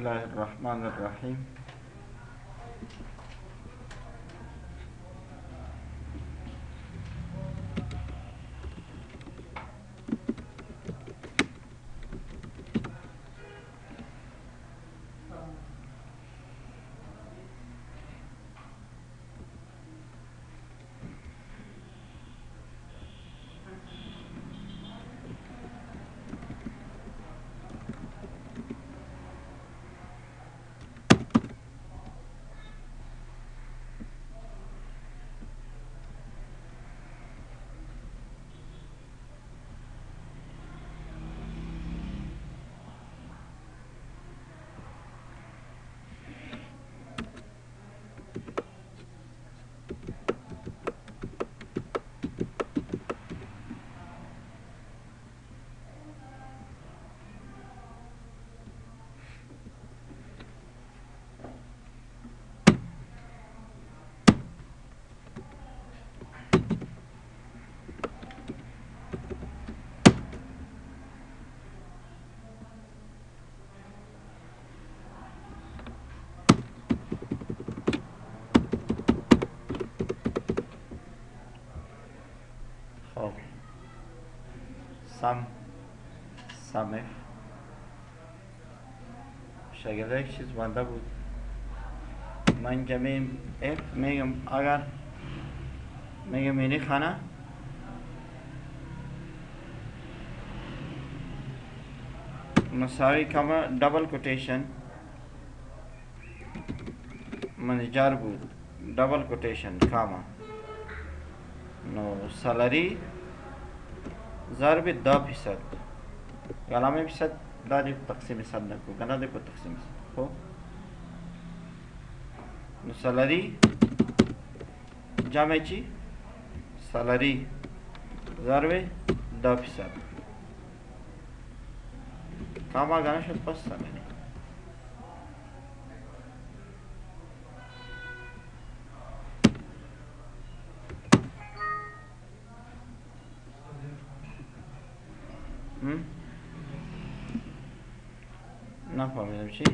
الله الرحمن الرحیم. خب سمف شکل یک چیز بنده بود. من اینجا میگم اگر میگم اینی خانه مساوی کما دبل کوتیشن منیجر بود دبل کوتیشن کاما نو سالری ضرب 10%. کلامه فیصد دادی تقسیم صد نکو گنا دی کو تقسیم صد. خب نو سالری جمع چی؟ سالری ضرب 10%. کاما گنا شد پس سالری. نفهمیدم چی؟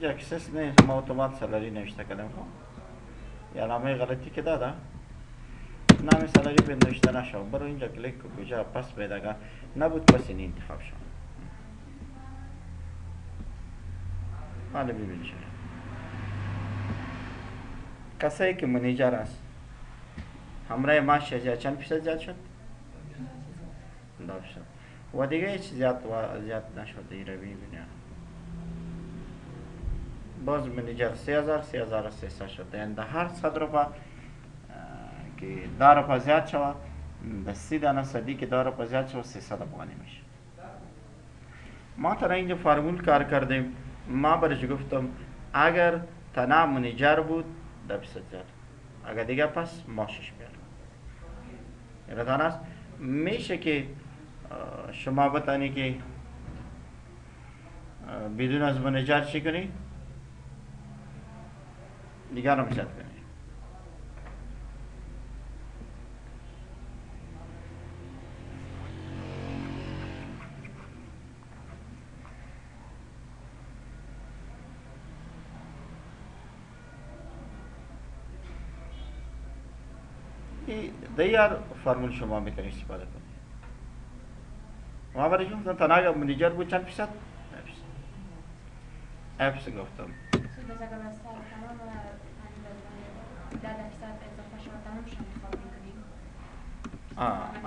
اکسس نه ما اتومات سالری نوشته کردم. خب یا نامه غلطی که داده نام سالری به نوشته نشو. برو اینجا کلیک کو کجا پس پیدا نبود پس این انتخاب شد. حالا ببین چرا کسایی که منیجر است همراه معاش چند فیصد زیاد شد؟ 10%. و دیگه هیچ زیاد نشد. این رو ببینیم باز منیجر 3300 شد. یعنی در هر 100 روپا که 10 روپا زیاد شود در 30 دانه صدی که 10 روپا زیاد شود 300 افغانی میشه. ما تا اینجا فرمول کار کردیم. ما برش گفتم اگر تنها منیجر بود 10% زیاد، اگر دیگه پس ماشش بیار. یادتان است میشه که شما بتانی که بدون از منیجر چی کنی؟ دیگر رو میزد کنی. دیگر فرمول شما میتونی استفاده کنی. ما برای گفتم تنها منیجر بود چند فیصد؟ 10%. اپس گفتم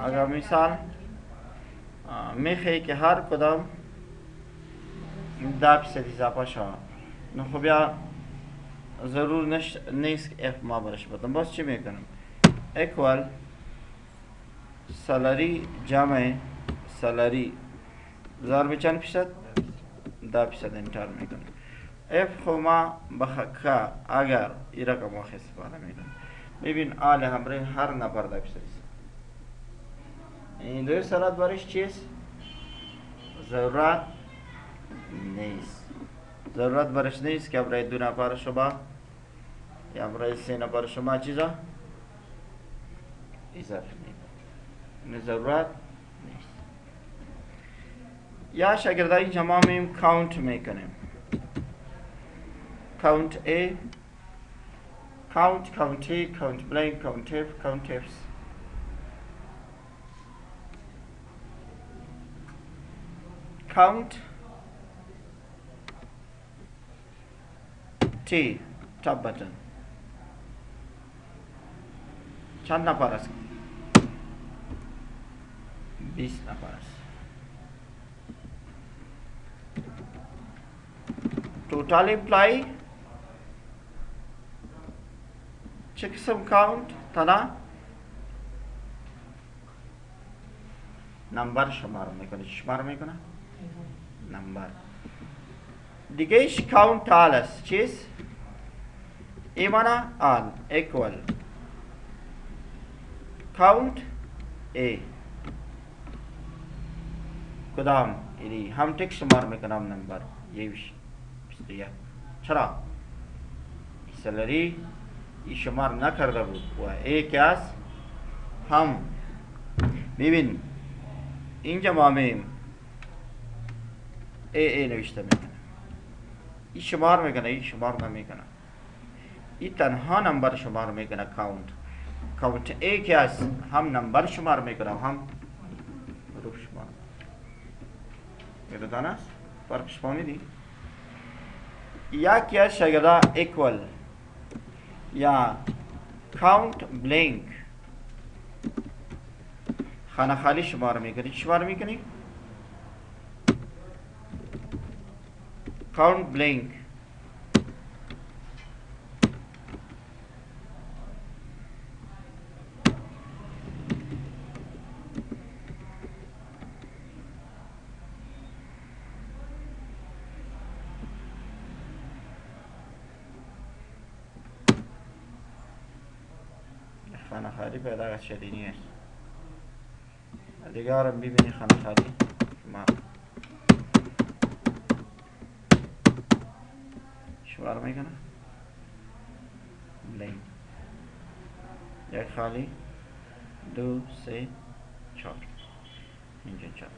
اگر مثال میخوایی که هر کدام 10% اضافه شود، نه خب یا ضرور نیست که اف ما برش بدم. باز چی میکنم؟ اکوال سالری جمع سالری ضرب چند فیصد؟ 10% انتر میکنم. اف خو ما بخکا اگر این رقم واخی استفاده میکنم. ببین آل همراه هر نفر 10% است. این دوی سرات برش چیست؟ ضرورت نیست. ضرورت برش نیست که برای 2 نفر شما یا برای 3 نفر شما چیزا اضافه میکنیم. ضرورت نیست. یا شاگردای اینجا ما میم کاونت میکنیم. count A, count A, count blank, count F, count Fs. Count T, top button. چند نفر است؟ 20 نفر است. Total imply چه قسم کاونت؟ تنها نمبر شمار میکنه. شمار میکنه نمبر. دیگه ایش کاونت آل است. چیز؟ ایمانا آل equal count A. کدام؟ یعنی هم تک شمار میکنم نمبر یهوش 21. چرا؟ سلری ای شمار نکرده بود و ای که است هم ببین اینجا ما میم ای نوشته میکنه. ای شمار میکنه ای شمار نمیکنه. ای تنها نمبر شمار میکنه. کاونت ای که است هم نمبر شمار میکنه هم حروف شمار. یادتان است؟ فرقش فهمیدی؟ یا که است شاگردا equal یا count blank خانه خالی شمار میکنی. شمار میکنی؟ count blank خانه خالی پیدا شدی نیست. دیگه آرم ببینی خانه خالی شمار میکنه بلین. یک خالی 2 3 4 اینجا 4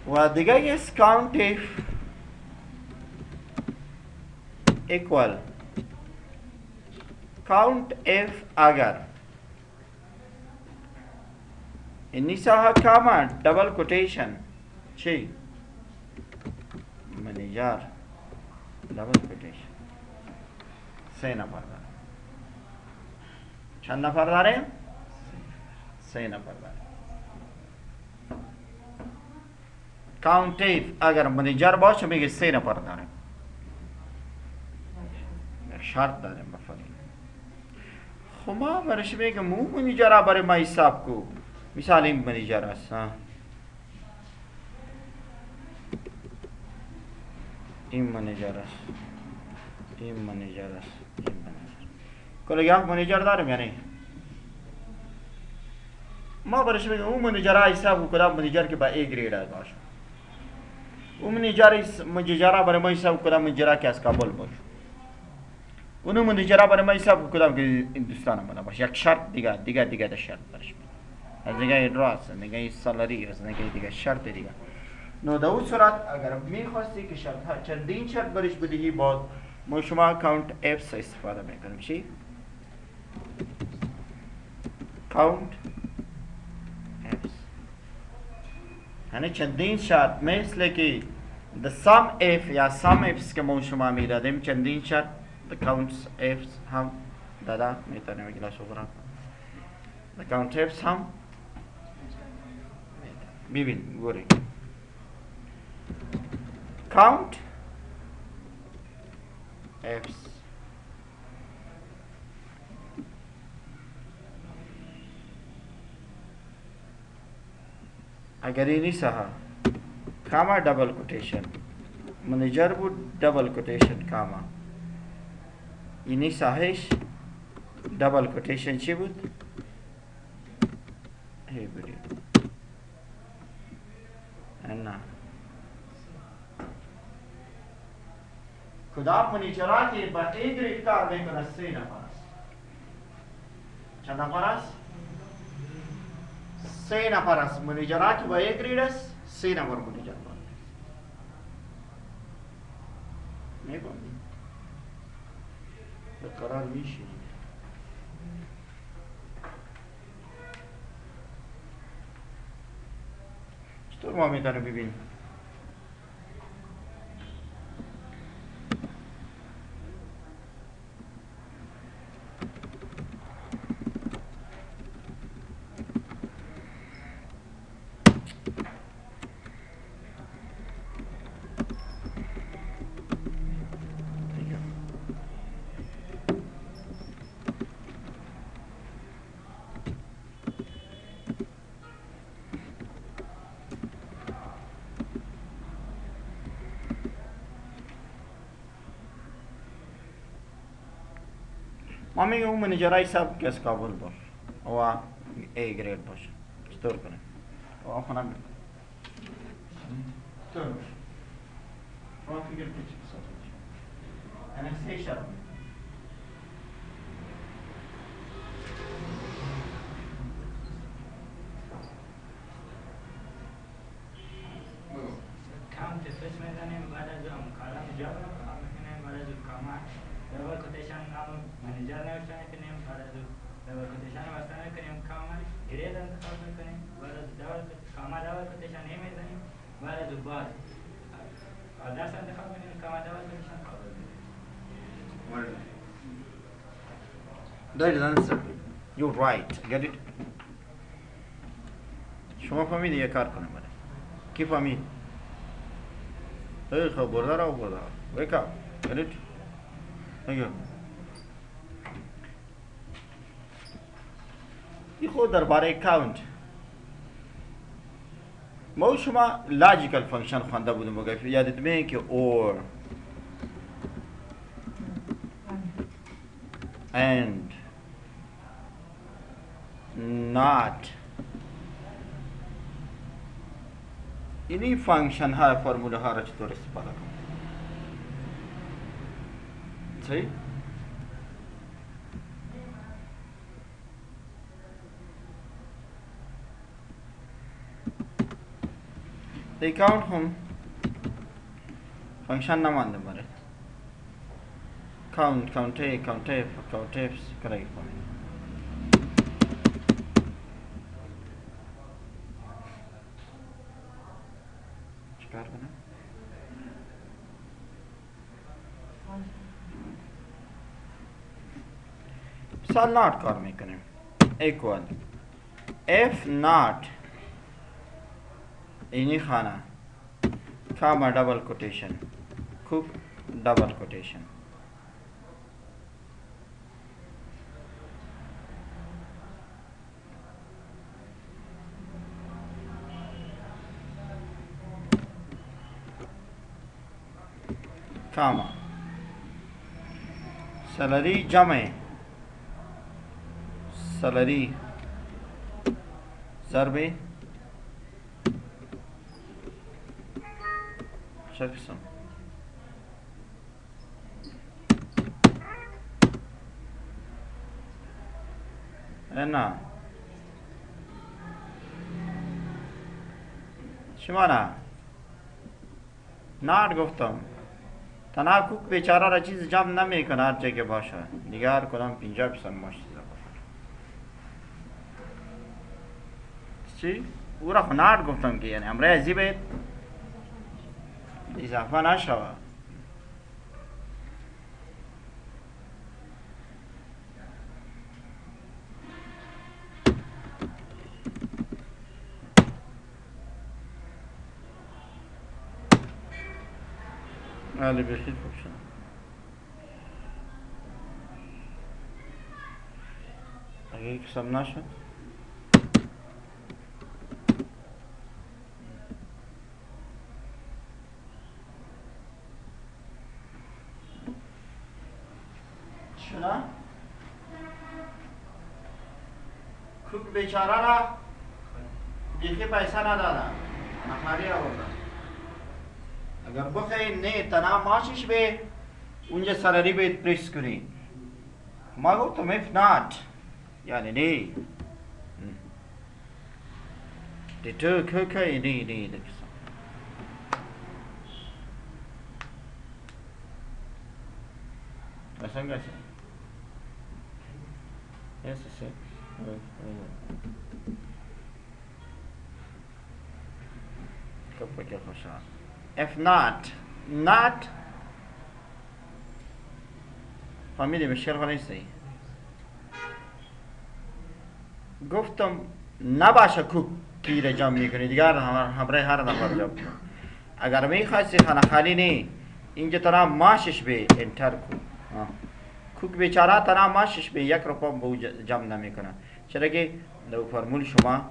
و دیگه is count if equal count if اگر انیسا کاما double quotation چی؟ منیجر double quotation 3 نفر داریم. چند نفر داریم؟ 3 نفر داریم. count if اگر منیجر باشه میگه 3 نفر داریم. شرط داریم بفرمایید. خب ما برش میگم اون منیجر برای ما حساب کو. مثال این منیجر است. این منیجر است. این منیجر است. این منیجر. کلیگاه منیجر داریم یعنی ما برش میگم اون منیجر حساب کدام منیجر که با ای گرید است باشه. اون منیجر برای ما حساب کدام منیجر که از کابل باشه. اونو منیجر برای ما حساب کدام که هندوستان بنا باشه. یک شرط دیگه ده شرط برش از نگاه راست، از نگاه سالاری، از نگاه دیگه شرط دیگه. نو در اون صورت اگر میخواستی که شرط ها چندین شرط برش بدهی باید ما شما کاونت اف استفاده میکنیم. چی؟ کاونت اف یعنی چندین شرط مثل که the sum f یا sum f's که ما شما میدادیم چندین شرط the counts f's هم داده میتونیم اگه شو برام the count f's هم ببین گوری count f's اگر اینی سها کاما double quotation منیجر بود double quotation کاما اینی سهش double quotation چی بود؟ هی بری نه کدام منیجراتی با ای گرید کار میکنه 3 نفر است. چند نفر است؟ 3 نفر است. منیجراتی با ای گرید است 3 نفر منیجر باید میکنی به قرار میشی. چطور ما میتونیم ببینیم؟ ما میگه اون منیجرهای سب که از کابل باش و ای گرید باشه. چطور کنیم؟ و خونم میکنم چطور باشه؟ شما فکر کنید چی بساط باشه؟ یعنی 3 شرط کام تفس میزنیم بعد از اون کالم جا میکنیم بعد از اون کامات دبل کوتیشن نام منیجر نوشته میکنیم بعد از اون دبل کوتیشن واسطه میکنیم کامات گرید انتخاب میکنیم بعد از کامات دبل کوتیشن میزنیم بعد از اون باز آدرس انتخاب میکنیم کامات دبل کوتیشن کابل میکنیم. That is answer. You're right. Get it? شما فهمیدی یه کار کنم بره. کی فهمید؟ ای خب بردار او بردار. Wake up. Get it? Thank you. این خود درباره کاونت ما شما لاجیکل فانکشن خوانده بودیم بگه یادت میاد که or and not اینی فانکشن ها فرموله ها را چطور استفاده کنیم؟ صحیح؟ دی کاونت هم فانکشن نمانده باره کاونت کاونته کرایی کنیم چکار کنم؟ مثال نات کار میکنیم equal if not اینی خانه کاما دبل کوتیشن کوب دبل کوتیشن کاما سالری جمع سالری ضرب چه قسم نه شما نه نار گفتم تنها کوک بیچاره را چیز جمع نمیکنه هر جای که باشه دیگه هر کدام 50% ماشت چی؟ او را خونار گفتم که یعنی امره عزیبه اضافه نشوه بله بخیر خوب شد اگه یک قسم نشد شنا کوک بیچاره را بیخی پیسه ندادن نفری آوردن اگر بخوای نه تنها ماشش به اونجا سالری باید پریس کنی. ما گفتم if not یعنی نه دی تو که نه مثلا گفت yes yes کپا که خوشحال if not فهمیدی مشکل خواهی نیستی گفتم نباشه کوکی را جمع میکنی دیگر همراه هر نفر جمع کن اگر میخواستی خانه خالی نی اینجا تنها ماشش به انتر کن کوک بیچاره تنها ماشش به 1 روپا به جمع نمیکنه چرا که دو فرمول شما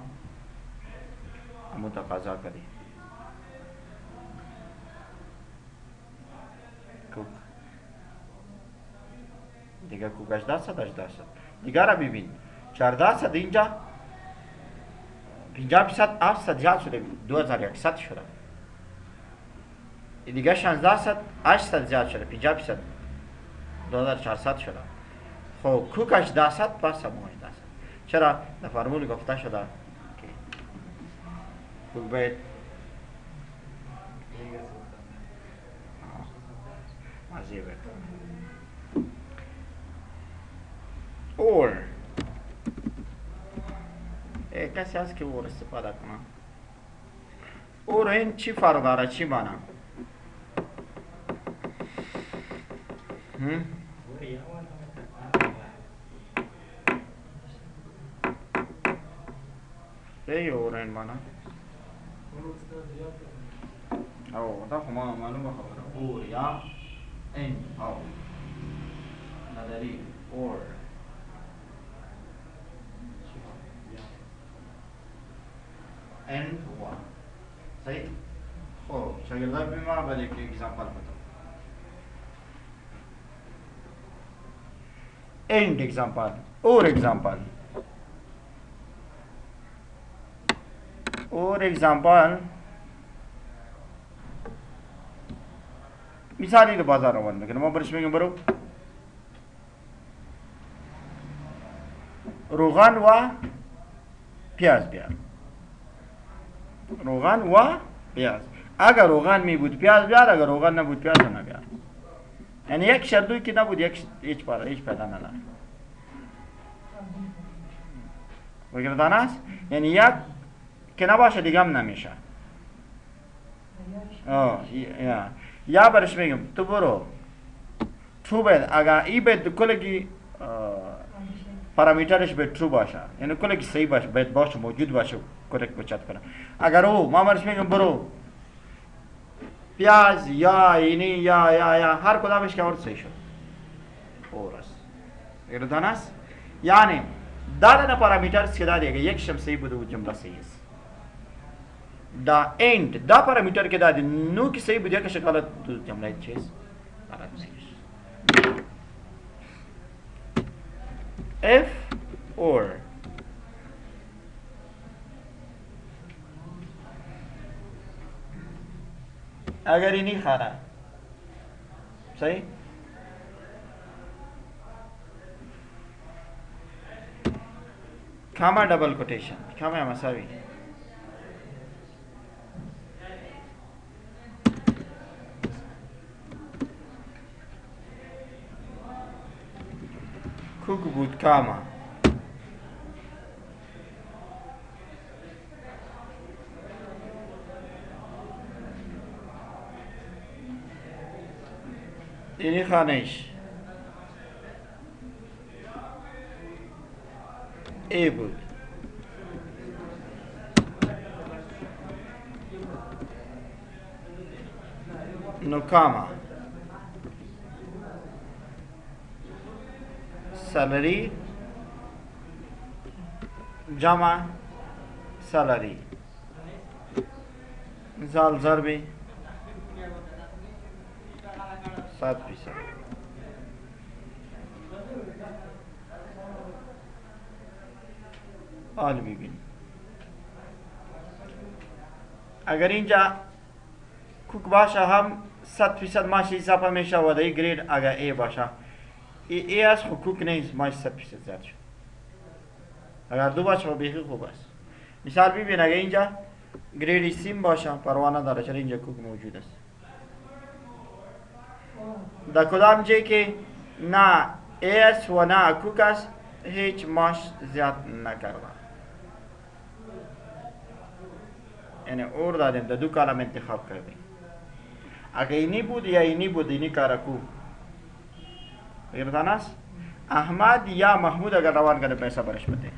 متقاضا کردی کوک دیگه کوک 1800 دیگه را ببین 1400 اینجا 50% 800 زیاد شده 2100 شده دیگه 1600 800 زیاد شده 50% 2400 شده خب کوک 1800 پس هم 1800 چرا در فرمول گفته شده که کوک باید مزیه اور کسی هست که اور استفاده کنه اور این چی فرق داره چی معنی ای اور این معنی او دا خو معلومه خبره اور یا این او نداری اور and 1 صحیح خب شاگردان بیما بله که اگزامپل بتو end example or example مثالی رو بازار رو بند میکنم ما برش میگم برو روغن و پیاز بیار روغن و پیاز اگر روغن می بود پیاز بیار اگر روغن نبود پیاز نبیار یعنی یک شردوی که نبود هیچ پیدا نداره بگردان است یعنی یک که نباشه دیگه هم نمیشه یا برش میگم تو برو تو بید اگر ای بید کلگی پارامیترش به ترو باشه یعنی کلگی صحیح باشه باید باشه موجود باشه کرک بچت کنه اگر او ما برش میگم برو پیاز یا اینی یا هر کدامش که آورد صحیح شد اور است گردان است یعنی دادن پارامیترز که دادی اگر یک شم صحیح بوده و جمله صحیح است دا end دا پارامیتر که دادی نو که صحیح بوده یک شکالت جمله چیز غلط صحیح if or اگر اینی خانه صحیح کاما ڈبل کوٹیشن کاما مساوی کوک بود کاما اینی خانهش ای بود نکاما سالری جمع سالری مثال ضربی 7%. حال ببین اگر اینجا کوک باشه هم 100% ماش اضافه میشه و در گرید اگر ای باشه ای است خب کوک نیست ماش 100% زیاد شد. اگر دو باشه بیخی خوب است. مثال ببین اگر اینجا گرید سیم باشه پروانه داره چرا اینجا کوک موجود است. در کدام جایی که نه ای است و نه کوک است هیچ ماش زیاد نکرده. یعنی اور دادیم در دو کالم انتخاب کردیم. اگر اینی بود یا اینی بود اینی کارکو بگیردان است احمد یا محمود اگر روان کرده پیسه برش بده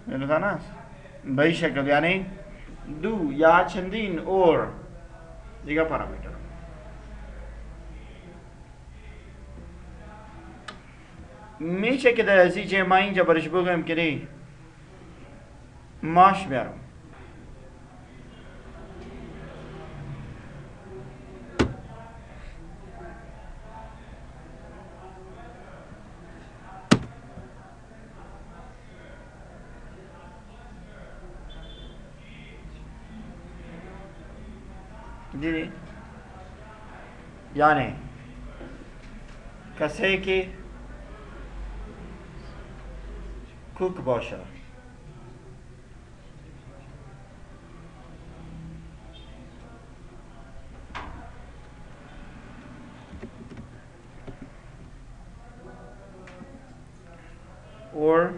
بگیردان است به این شکل یعنی دو یا چندین اور دیگه پارامیتر میشه که در ازیجه ما اینجا برش بگویم که دی ماش بیارم دیدی یعنی کسی که کوک باشه or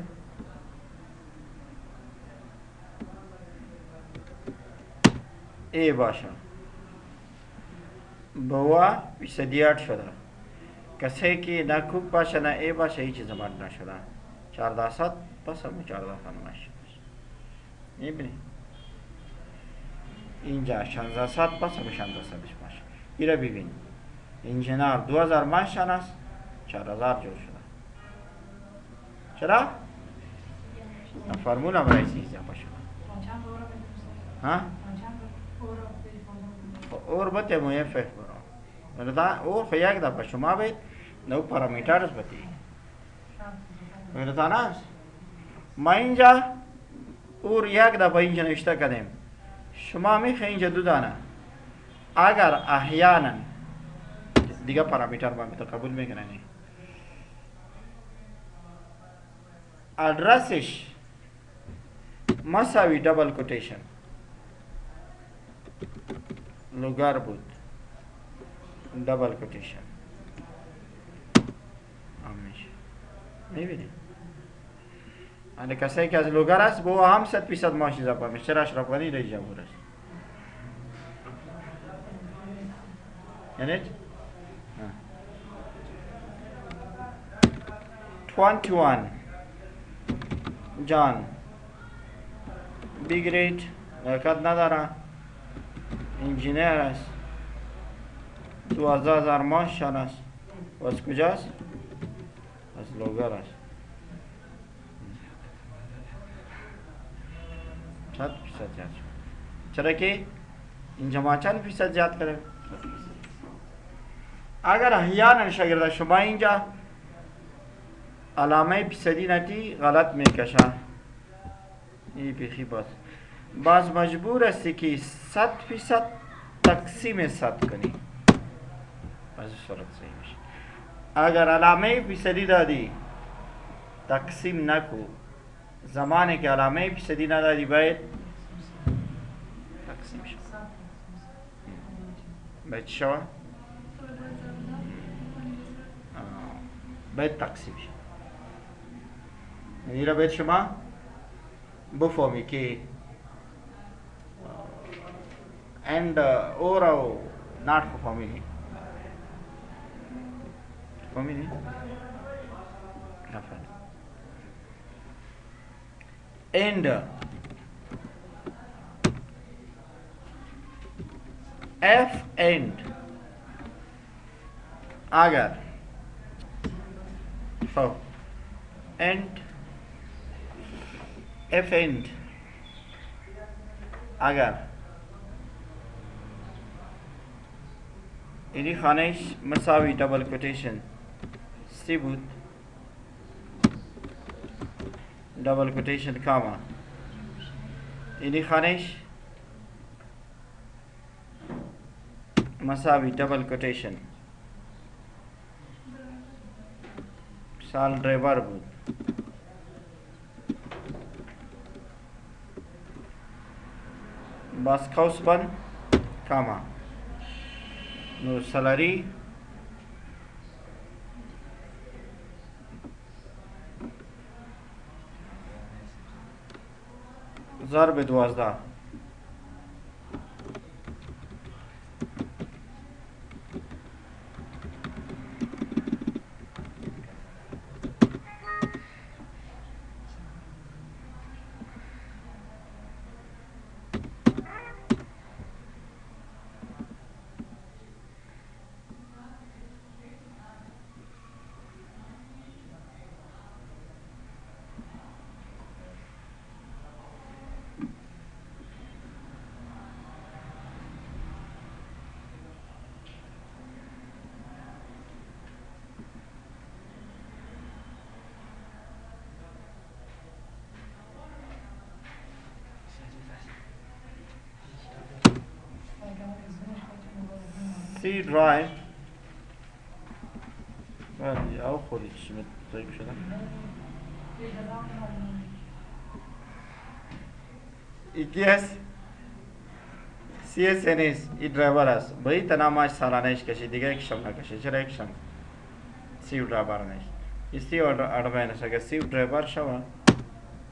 ای باشه بوا بیشتر شده کسی که نه کوک باشه نه ای باشه هیچ زمان نشده 1400 پس همون 1400 نمایش میبینی اینجا 1600 پس همون 1600 باشه این را ببین انجینر 2000 ماشین است 4000 جور شده چرا؟ فرمول هم رئیسی اضافه شده ها؟ اور بته مویه فهم برا اور خو یک دفعه شما بید نو پارامیترز بتی میرتان است ما اینجا اور یک دفعه اینجا نوشته کردیم شما میخواه اینجا دو دانه اگر احیانا دیگه پارامیتر با میتو قبول میکنه نی ادرسش مساوی دبل کوتیشن لوگار بود دبل کوتیشن میشه میبینید یعنی کسی که از لوگار است با او هم 100% ماش اضافه میشه چرا اشرف غنی رئیس جمهور است یعنی 21 جان بی گرید حرکت نداره انجینیر است 12000 ماشین است و از کجاست؟ از لوگر است 100% زیاد شد چرا که اینجا ما چند فیصد زیاد کرده اگر احیانا شاگرد شما اینجا علامه فیصدی نتی غلط میکشه این بیخی باز مجبور هستی که 100% تقسیم 100 کنی باز صورت صحیح میشه اگر علامه فیصدی دادی تقسیم نکو زمانی که علامه فیصدی ندادی باید تقسیم شد باید شو باید تقسیم شد این را باید شما بفهمی که and or not فهمیدی فهمیدی؟ نفهم and f and اگر خب and f and اگر اینی خانهش مساوی دبل کوتیشن سی بود دبل کوتیشن کاما اینی خانش مساوی دبل کوتیشن مثال ड्राइवर بود باز قوس بند کاما نو سالاری ضرب 12 سی درایو ولی او خودی چی طیب شده یکی هست سی اس نیست این ड्राइवर است با این تنامش سالانهش کشی دیگه یکشم نکشی چرا یکشم سی ड्राइवर نیست این سی اردوینش اگر سی ड्राइवर شوه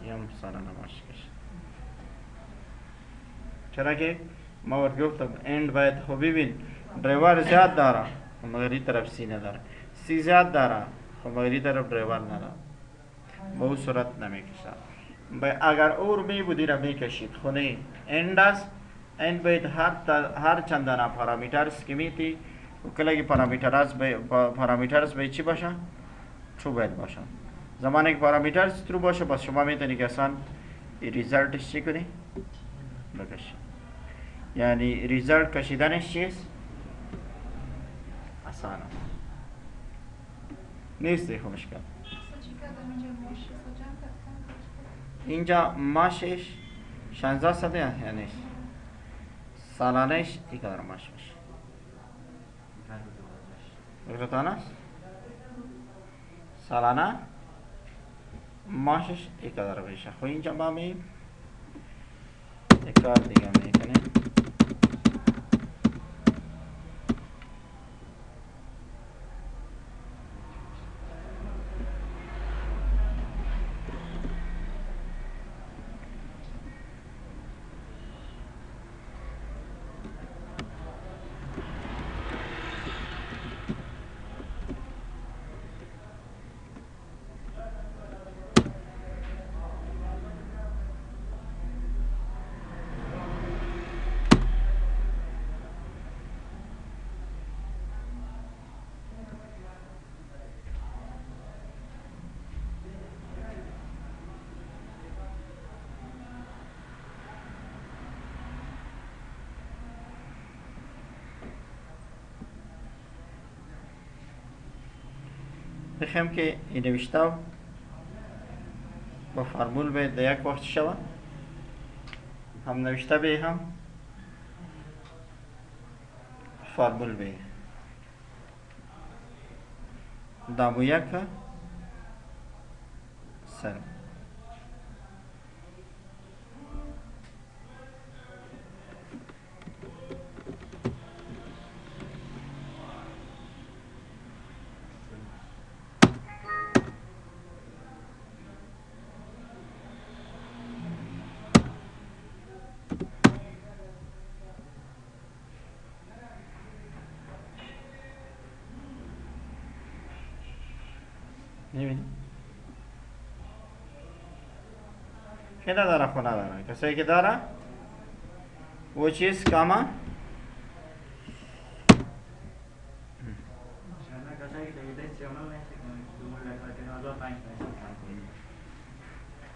یم سالانه ماش کشی چرا که ما ورد گفتم اند باید خو ببین ड्राइवर زیاد داره مگر این طرف سی نداره سی زیاد داره مگر این طرف ड्राइवर نداره به اون صورت نمیکشه اگر اور می بودی را میکشید خونه اند است اند باید هر چندانه پارامیترز که میتی و کلگی پارامیترز باید چی باشه؟ ترو باید باشه زمانی که پارامیترز ترو باشه بس شما میتونی که اصلا ریزلتش چی کنی؟ بکشی یعنی ریزلت کشیدنش چیست؟ آسانه نیستی خب مشکل اینجا ماشش 16 صده یعنی سالانهش ای قدر ماش میشه بگرتانه سالانه ماشش ای قدر بشه خب اینجا ما می یک کار دیگه میکنیم بخیم که این نوشته با فرمول به در یک وقت شود هم نوشته به هم فرمول به دامو یک سن نمی‌بینی؟ که نداره خو نداره کسایی که داره वो चीज़ कामा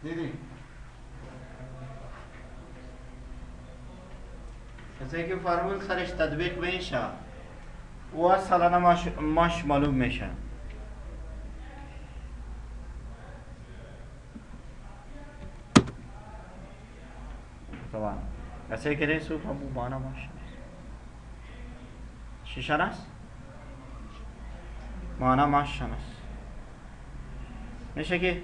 دیدی کسایی که فرمول سرش تطبیق میشه و سالانه ماش معلوم میشه زبان کسی که نیست او همون معنی ماشناس چی شناس؟ معنی ماشناس میشه که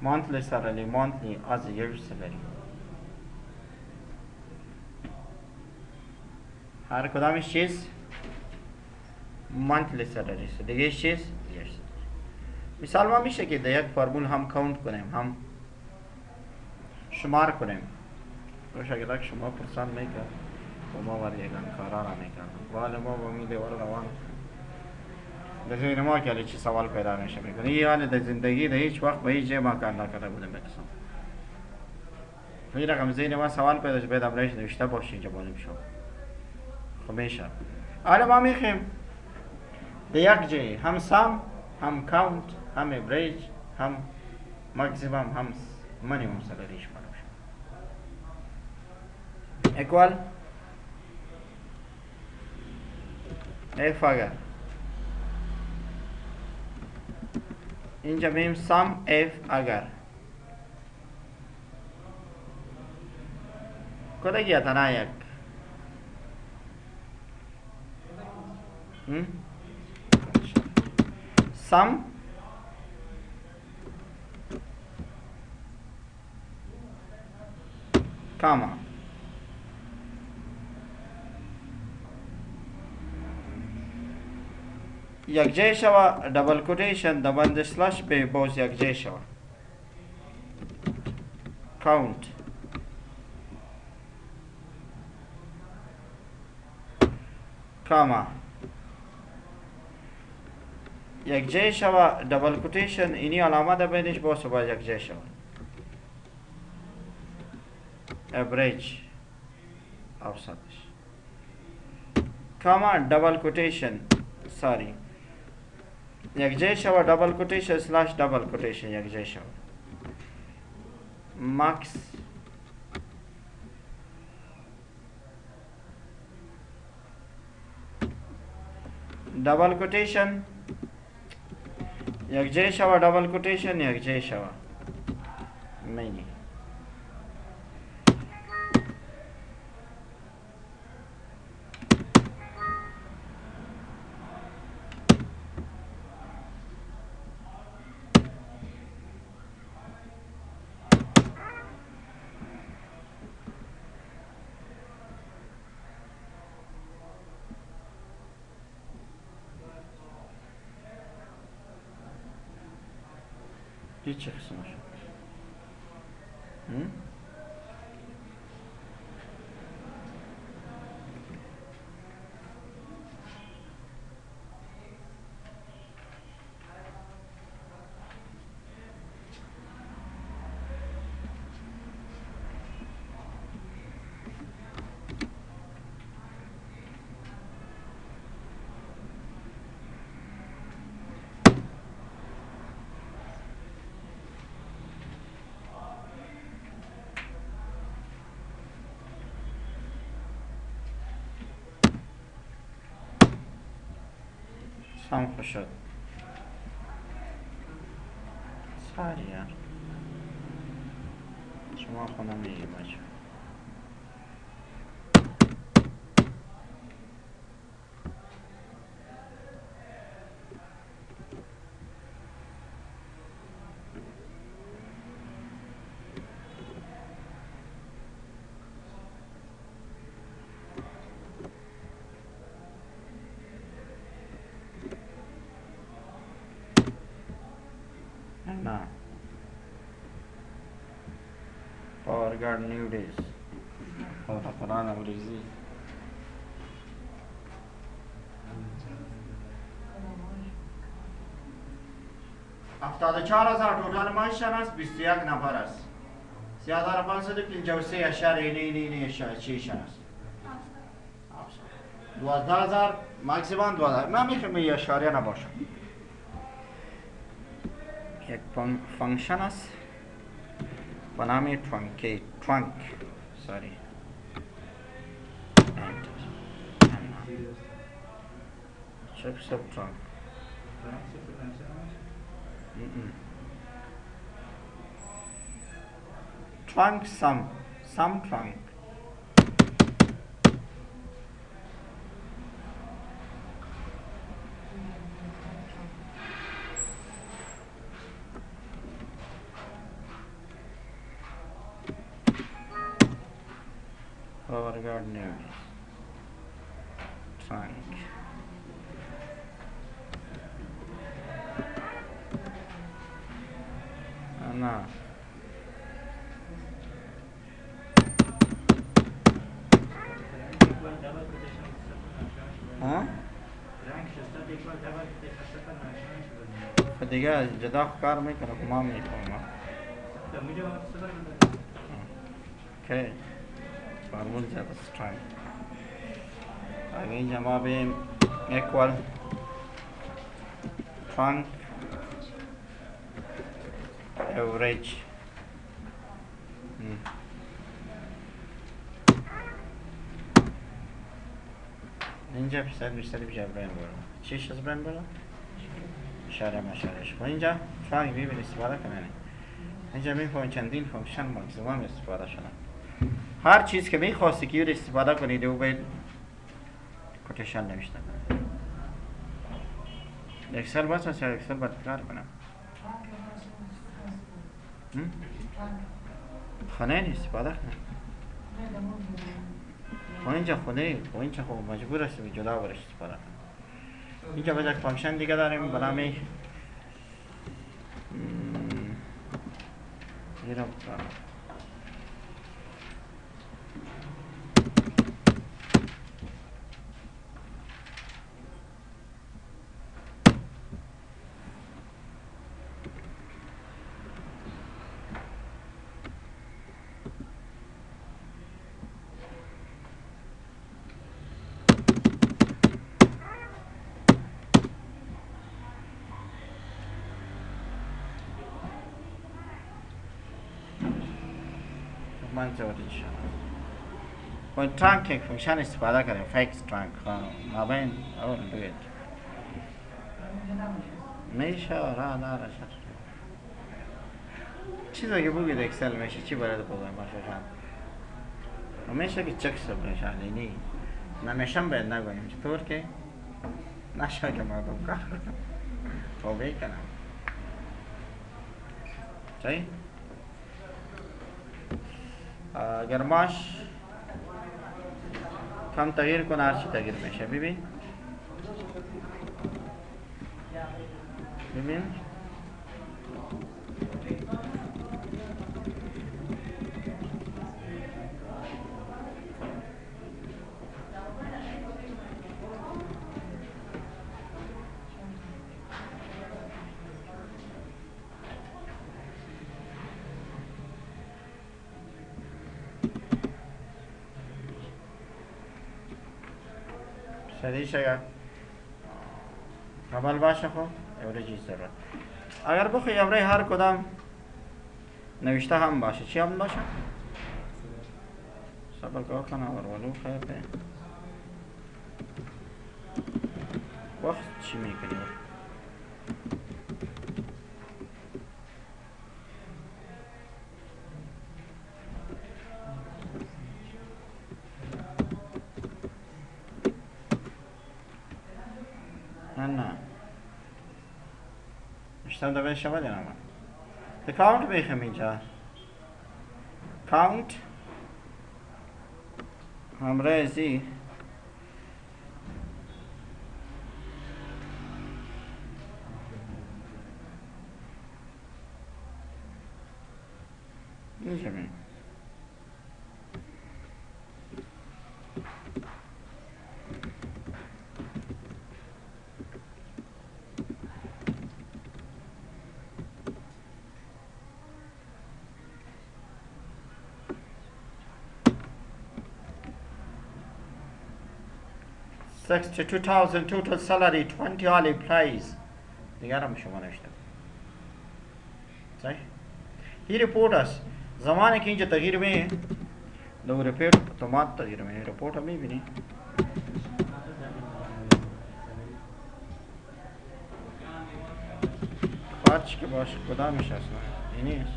monthly salary monthly از year salary هر کدامش چیز monthly salary است دیگه چیز year salary مثال ما میشه که در یک فرمول هم کاونت کنیم هم شمار کنیم روش اگر شما پرسان میکرد و ما باید یکان کارا را میکرد ولی ما با امید ور روان در ذهن ما که چی سوال پیدا میشه میکنه این حال در زندگی در هیچ وقت به هیچ جای ما کار نکرده بودم بکسم این رقم ذهن ما سوال پیدا شد بیدم رایش نوشته باشه اینجا بالیم شد خب میشه حالا ما میخیم در یک جای هم سام هم کاونت هم ابریج هم ماکسیمم هم منیمم سلاریش معلوم شد اکوال اف اگر اینجا بیم سام اف اگر کده گیا تنا یک سام کاما یک جای شوا دبل کوتیشن دبل سلاش به باز یک جای شوا کاونت کاما یک جای شوا دبل کوتیشن اینی علامه ده بینش باز یک جای شوا average اوسطش کاما دبل کوتیشن ساری یک جای شوا دبل کوتیشن سلاش دبل کوتیشن یک جای شوا ماکس دبل کوتیشن یک جای شوا دبل کوتیشن یک جای شوا مینی هیچ قسمش سام خوش شد ساری یار شما خونم میگی بچه نه پاورگارد نیو دیز فلان اوریزی 74,000 توتال معاششان است 21 نفر است 3553 اشاره اینه چیشن است 12000 ماکسیمم 12000 من میخوام یه اشاره نباشه یک فانکشن است به نام trunk sorry check sub trunk trunk sum trunk regard news trunk نه دیگه جدا کار میکنه که ما میکنم اوکی فرمون زیاد استرانگ اگه اینجا ما بیم equal trunk average اینجا بیشتری بیجا برین برو چیش از برین برو اشاره مشارش و اینجا trunk بیبین استفاده کنه اینجا میفهمین چندین فانکشن ماکسیمم استفاده شده هر چیز که میخواستی که استفاده کنید او باید کوتیشن نوشته کنید اکسل بس است یا اکسل باید کار کنم خانه نیست استفاده کنم و اینجا خونه و اینجا خوب مجبور است به جدا برش استفاده کنم اینجا باید یک فانکشن دیگه داریم به نام ایرم when trunk یک فانکشن استفاده کنیم فیکس trunk ما بین اول دوید میشه را داره چیز اگه بگید اکسل میشه چی باید بگویم باشه میشه که چک سب میشه اینی نمیشم باید نگویم چطور که نشه که مردم کار کنم توبه کنم چایی؟ اگر ماش کم تغییر کنه هرچی تغییر میشه ببین شدیش اول باشه خب اوریجی ضرورت اگر بخوای امره هر کدام نوشته هم باشه چی هم باشه؟ صبر کنم ولو خیلی وقت چی میکنی؟ نه اشتم دبه شما دینا من the count بیخم اینجا count همراه زی اینجا بین 62,000 total salary 20 olive price دیگر هم شما نوشتم صحیح he report us زمانی که اینجا تغییر می دو ریپیٹ اتومات تغییر می رپورت هم میبینی خارج که باش کدامش هست اینی هست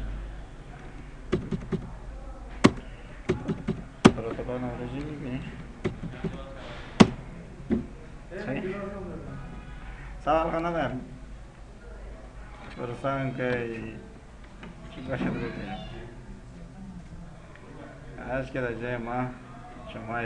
پروتکل نورجی میبینی صحیح سوال خواهد ندارم برسان که چی باشد ببینیم از که در جای ما شما